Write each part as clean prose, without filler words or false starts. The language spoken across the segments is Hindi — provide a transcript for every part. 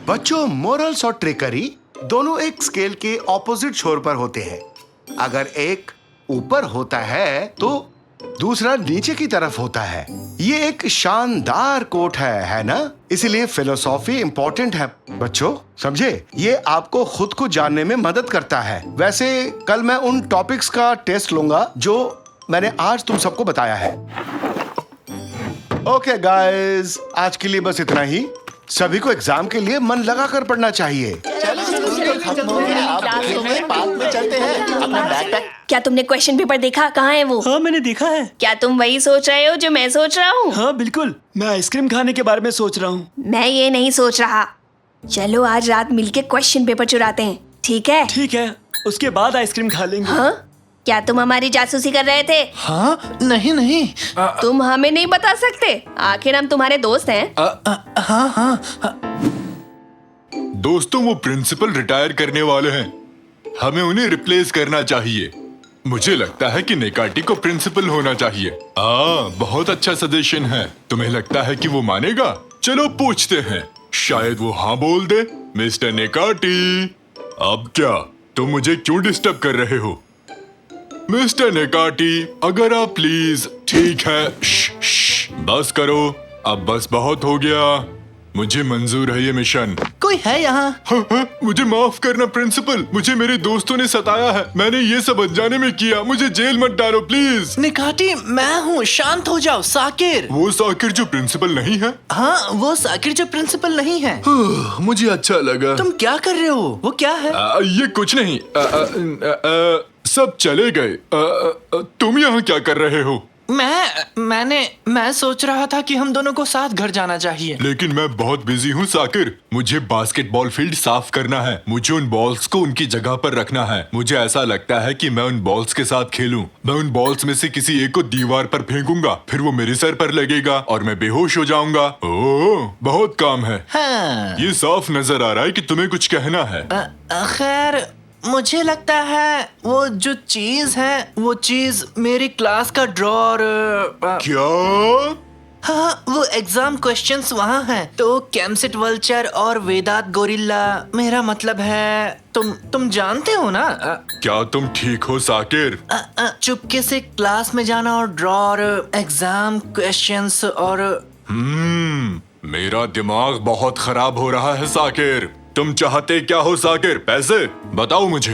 बच्चों, मोरल्स और ट्रिकरी दोनों एक स्केल के ऑपोजिट छोर पर होते हैं। अगर एक ऊपर होता है तो दूसरा नीचे की तरफ होता है। ये एक शानदार कोट है ना? इसीलिए फिलोसॉफी इंपॉर्टेंट है बच्चों, समझे? ये आपको खुद को जानने में मदद करता है। वैसे कल मैं उन टॉपिक्स का टेस्ट लूंगा जो मैंने आज तुम सबको बताया है। ओके गाइस, आज के लिए बस इतना ही। सभी को एग्जाम के लिए मन लगा कर पढ़ना चाहिए। क्या तुमने क्वेश्चन पेपर देखा? कहाँ है वो? हाँ, मैंने देखा है। क्या तुम वही सोच रहे हो जो मैं सोच रहा हूँ? हाँ बिल्कुल, मैं आइसक्रीम खाने के बारे में सोच रहा हूँ। मैं ये नहीं सोच रहा। चलो आज रात मिलके क्वेश्चन पेपर चुराते हैं, ठीक है? ठीक है, उसके बाद आइसक्रीम खा लेंगे। हाँ? क्या तुम हमारी जासूसी कर रहे थे? हाँ नहीं। तुम हमें नहीं बता सकते? आखिर हम तुम्हारे दोस्त हैं। हाँ। दोस्तों, वो प्रिंसिपल रिटायर करने वाले हैं। हमें उन्हें रिप्लेस करना चाहिए। मुझे लगता है कि नेकाटी को प्रिंसिपल होना चाहिए। बहुत अच्छा सजेशन है। तुम्हें लगता है कि वो मानेगा? चलो पूछते हैं, शायद वो हाँ बोल दे। मिस्टर नेकाटी, अब क्या? तुम मुझे क्यों डिस्टर्ब कर रहे हो? मिस्टर नेकाटी, अगर आप प्लीज। ठीक है, बस करो। अब बस बहुत हो गया। मुझे मंजूर है ये मिशन। कोई है यहाँ? हाँ, मुझे माफ करना प्रिंसिपल, मुझे मेरे दोस्तों ने सताया है। मैंने ये सब अनजाने में किया। मुझे जेल मत डालो प्लीज। निकाटी, मैं हूँ, शांत हो जाओ। साकिर। वो साकिर जो प्रिंसिपल नहीं है? हाँ, वो साकिर जो प्रिंसिपल नहीं है। मुझे अच्छा लगा। तुम क्या कर रहे हो? वो क्या है? ये कुछ नहीं। सब चले गए। तुम यहाँ क्या कर रहे हो? मैं सोच रहा था कि हम दोनों को साथ घर जाना चाहिए। लेकिन मैं बहुत बिजी हूँ साकिर। मुझे बास्केटबॉल फील्ड साफ करना है। मुझे उन बॉल्स को उनकी जगह पर रखना है। मुझे ऐसा लगता है कि मैं उन बॉल्स के साथ खेलूं। मैं उन बॉल्स में से किसी एक को दीवार पर फेंकूंगा, फिर वो मेरे सर पर लगेगा और मैं बेहोश हो जाऊंगा। ओह, बहुत काम है। हाँ। ये साफ नजर आ रहा है कि तुम्हें कुछ कहना है। खैर, मुझे लगता है वो जो चीज है, वो चीज मेरी क्लास का ड्रॉर। क्या? हाँ, वो एग्जाम क्वेश्चंस वहाँ हैं। तो कैमसिट वल्चर और वेदात गोरिल्ला, मेरा मतलब है तुम जानते हो ना? क्या तुम ठीक हो साकिर? चुपके से क्लास में जाना और ड्रॉर, एग्जाम क्वेश्चंस और मेरा दिमाग बहुत खराब हो रहा है साकिर। तुम चाहते क्या हो साकिर? पैसे? बताओ मुझे।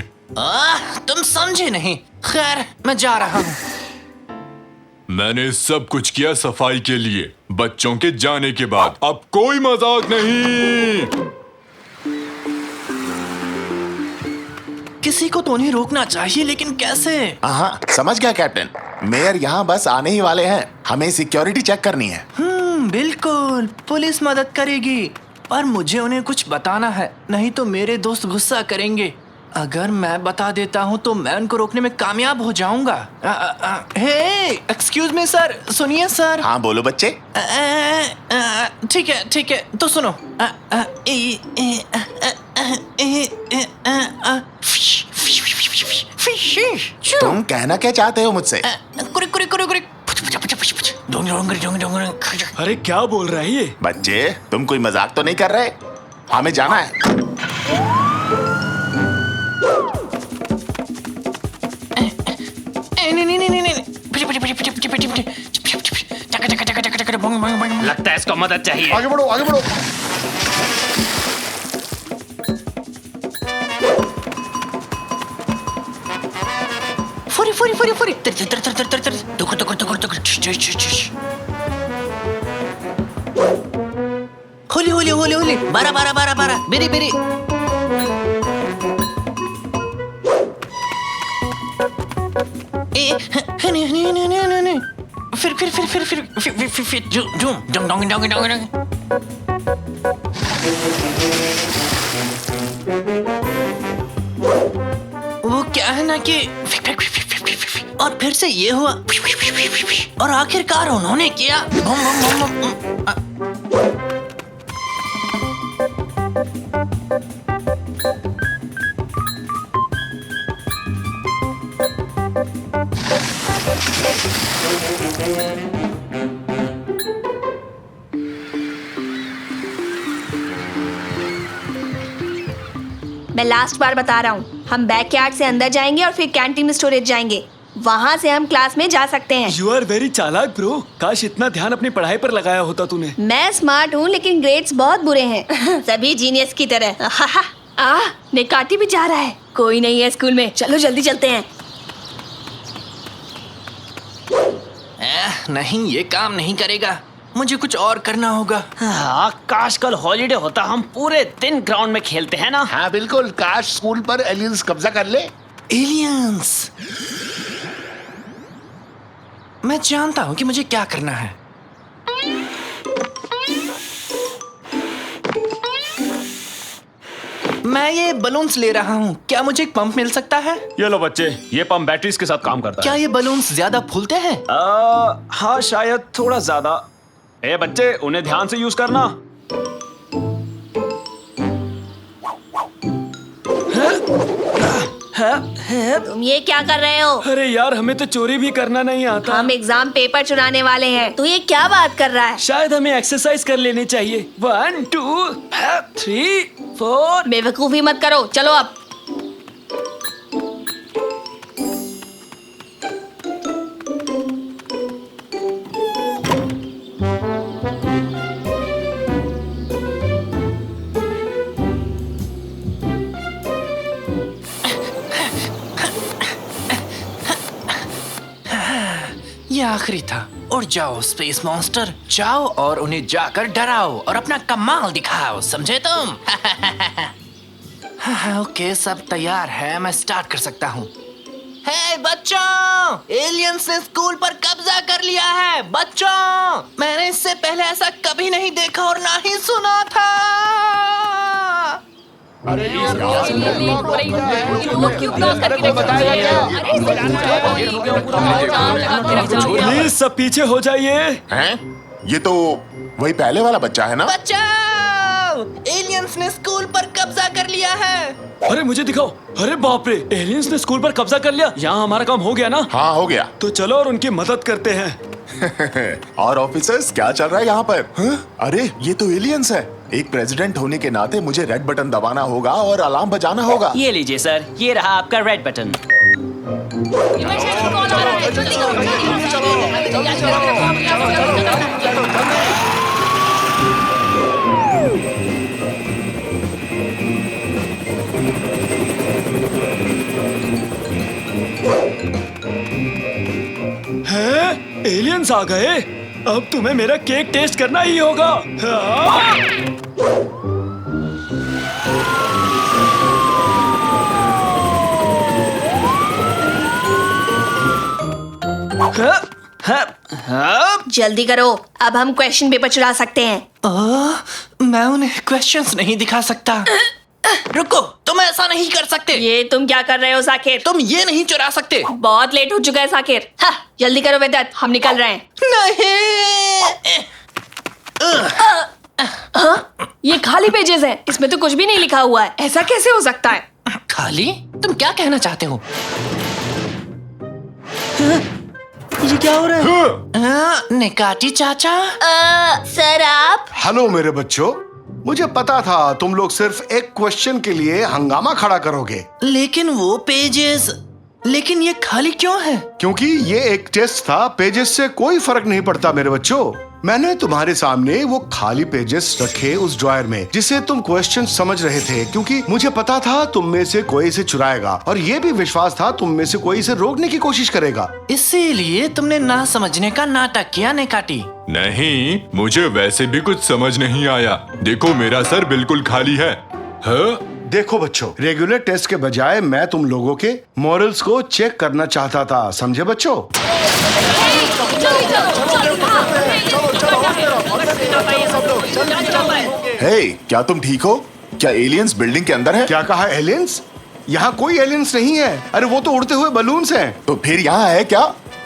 तुम समझे नहीं। खैर, मैं जा रहा हूँ। मैंने सब कुछ किया सफाई के लिए, बच्चों के जाने के बाद। अब कोई मजाक नहीं। किसी को तो नहीं रोकना चाहिए, लेकिन कैसे? हाँ, समझ गया कैप्टन। मेयर यहाँ बस आने ही वाले हैं। हमें सिक्योरिटी चेक करनी है। बिल्कुल, पुलिस मदद करेगी, पर मुझे उन्हें कुछ बताना है, नहीं तो मेरे दोस्त गुस्सा करेंगे। अगर मैं बता देता हूँ तो मैं उनको रोकने में कामयाब हो जाऊंगा। हे, एक्सक्यूज मी सर, सुनिए सर। हाँ बोलो बच्चे। ठीक है, तो सुनो। तुम कहना क्या चाहते हो मुझसे? अरे क्या बोल रहा है ये? बच्चे, तुम कोई मजाक तो नहीं कर रहे? हमें जाना है। लगता है इसको मदद चाहिए। आगे बढ़ो, आगे बढ़ो। फुरी होली बारा बेरी नहीं फिर वो क्या है ना कि और फिर से ये हुआ और आखिरकार उन्होंने किया। मैं लास्ट बार बता रहा हूँ, हम बैकयार्ड से अंदर जाएंगे और फिर कैंटीन में स्टोरेज जाएंगे। वहाँ से हम क्लास में जा सकते हैं। यू आर वेरी चालाक ब्रो। काश इतना ध्यान अपनी पढ़ाई पर लगाया होता तूने। मैं स्मार्ट हूँ लेकिन ग्रेड्स बहुत बुरे हैं। सभी जीनियस की तरह। निकाटी भी जा रहा है। कोई नहीं है स्कूल में, चलो जल्दी चलते हैं। नहीं, ये काम नहीं करेगा। मुझे कुछ और करना होगा। हाँ, काश कल हॉलीडे होता, हम पूरे दिन ग्राउंड में खेलते हैं ना। हाँ बिल्कुल, काश स्कूल पर एलियंस कब्जा कर ले। एलियंस। मैं जानता हूँ कि मुझे क्या करना है। मैं ये बलून्स ले रहा हूँ। क्या मुझे एक पंप मिल सकता है? ये लो बच्चे, ये पंप बैटरीज के साथ काम करता क्या ये बलून्स ज्यादा फूलते हैं? हाँ शायद थोड़ा ज्यादा। ए बच्चे, उन्हें ध्यान से यूज करना। तुम ये क्या कर रहे हो? अरे यार, हमें तो चोरी भी करना नहीं आता। हम एग्जाम पेपर चुराने वाले हैं। तू ये क्या बात कर रहा है? शायद हमें एक्सरसाइज कर लेनी चाहिए। 1 2 3 4। बेवकूफी मत करो, चलो अब। ये आखिरी था। उड़ जाओ स्पेस मॉन्स्टर, जाओ और उन्हें जाकर डराओ और अपना कमाल दिखाओ, समझे तुम? ओके, सब तैयार है, मैं स्टार्ट कर सकता हूँ। हे बच्चों, एलियंस ने स्कूल पर कब्जा कर लिया है। बच्चों, मैंने इससे पहले ऐसा कभी नहीं देखा और ना ही सुना था। प्लीज सब पीछे हो जाइए। हैं? ये तो वही पहले वाला बच्चा है ना? बचाओ! एलियंस ने स्कूल पर कब्जा कर लिया है। अरे मुझे दिखाओ। अरे बाप रे, एलियंस ने स्कूल पर कब्जा कर लिया। यहाँ हमारा काम हो गया ना? हाँ, हो गया। तो चलो और उनकी मदद करते हैं। और ऑफिसर्स, क्या चल रहा है यहाँ पर? अरे ये तो एलियंस है। एक प्रेसिडेंट होने के नाते मुझे रेड बटन दबाना होगा और अलार्म बजाना होगा। ये लीजिए सर, ये रहा आपका रेड बटन। हैं? एलियंस आ गए। अब तुम्हें मेरा केक टेस्ट करना ही होगा। जल्दी करो, अब हम क्वेश्चन पेपर चुरा सकते हैं। मैं उन्हें क्वेश्चंस नहीं दिखा सकता। रुको, तुम ऐसा नहीं कर सकते। ये तुम क्या कर रहे हो साकिर? तुम ये नहीं चुरा सकते। बहुत लेट हो चुका है साकिर। हाँ, जल्दी करो वेदांत, हम निकल रहे हैं। नहीं। ये खाली पेजेस हैं, इसमें तो कुछ भी नहीं लिखा हुआ है। ऐसा कैसे हो सकता है? खाली? तुम क्या कहना चाहते हो? ये क्या हो रहा है? निकाटी चाचा। सर आप? हेलो मेरे बच्चों, मुझे पता था तुम लोग सिर्फ एक क्वेश्चन के लिए हंगामा खड़ा करोगे। लेकिन वो पेजेस, लेकिन ये खाली क्यों है? क्योंकि ये एक टेस्ट था, पेजेस से कोई फर्क नहीं पड़ता मेरे बच्चों। मैंने तुम्हारे सामने वो खाली पेजेस रखे उस ड्रॉयर में जिसे तुम क्वेश्चन समझ रहे थे, क्योंकि मुझे पता था तुम में से कोई इसे चुराएगा और ये भी विश्वास था तुम में से कोई इसे रोकने की कोशिश करेगा। इसीलिए तुमने ना समझने का नाटक किया निकाटी। नहीं, मुझे वैसे भी कुछ समझ नहीं आया। देखो, मेरा सर बिल्कुल खाली है। हाँ? देखो बच्चों, रेगुलर टेस्ट के बजाय मैं तुम लोगों के मॉरल्स को चेक करना चाहता था, समझे बच्चों? हे, क्या तुम ठीक हो? क्या एलियंस बिल्डिंग के अंदर है? क्या कहा, एलियंस? यहाँ कोई एलियंस नहीं है। अरे वो तो उड़ते हुए बलून्स हैं। तो फिर यहाँ है क्या?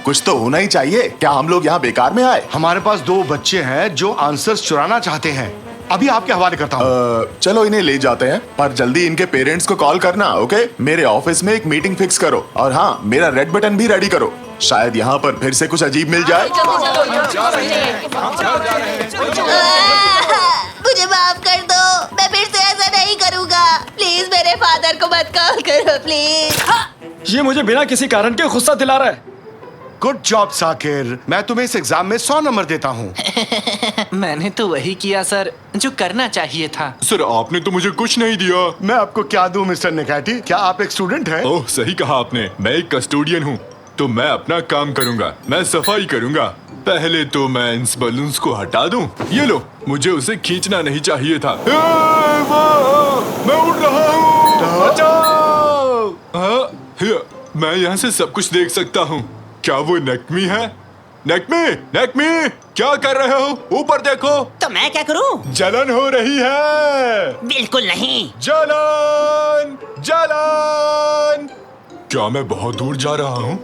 कुछ तो होना ही चाहिए। क्या हम लोग यहाँ बेकार में आए? हमारे पास 2 बच्चे हैं जो आंसर्स चुराना चाहते हैं। अभी आपके हवाले करता हूँ। चलो इन्हें ले जाते हैं, पर जल्दी इनके पेरेंट्स को कॉल करना, ओके? मेरे ऑफिस में एक मीटिंग फिक्स करो और हाँ, मेरा रेड बटन भी रेडी करो। शायद यहाँ पर फिर से कुछ अजीब मिल जाए। मुझे माफ कर दो, मैं फिर से ऐसा नहीं करूँगा। प्लीज मेरे फादर फादर को मत कॉल करो प्लीज। ये मुझे बिना किसी कारण के गुस्सा दिला रहा है। गुड जॉब साकिर, मैं तुम्हें इस एग्जाम में 100 नंबर देता हूँ। मैंने तो वही किया सर जो करना चाहिए था। सर आपने तो मुझे कुछ नहीं दिया। मैं आपको क्या दूं मिस्टर निकाटी? क्या आप एक स्टूडेंट हैं? ओह सही कहा आपने, मैं एक कस्टोडियन हूँ तो मैं अपना काम करूँगा, मैं सफाई करूँगा। पहले तो मैं इन बलून्स को हटा दूं। ये लो, मुझे उसे खींचना नहीं चाहिए था। मैं उड़ रहा हूँ, बचाओ! मैं यहाँ से सब कुछ देख सकता हूँ। क्या वो नेक्मी है? नेक्मी, नेक्मी, क्या कर रहे हो? ऊपर देखो। तो मैं क्या करूं? जलन हो रही है। बिल्कुल नहीं। जलन, जलन। क्या मैं बहुत दूर जा रहा हूँ?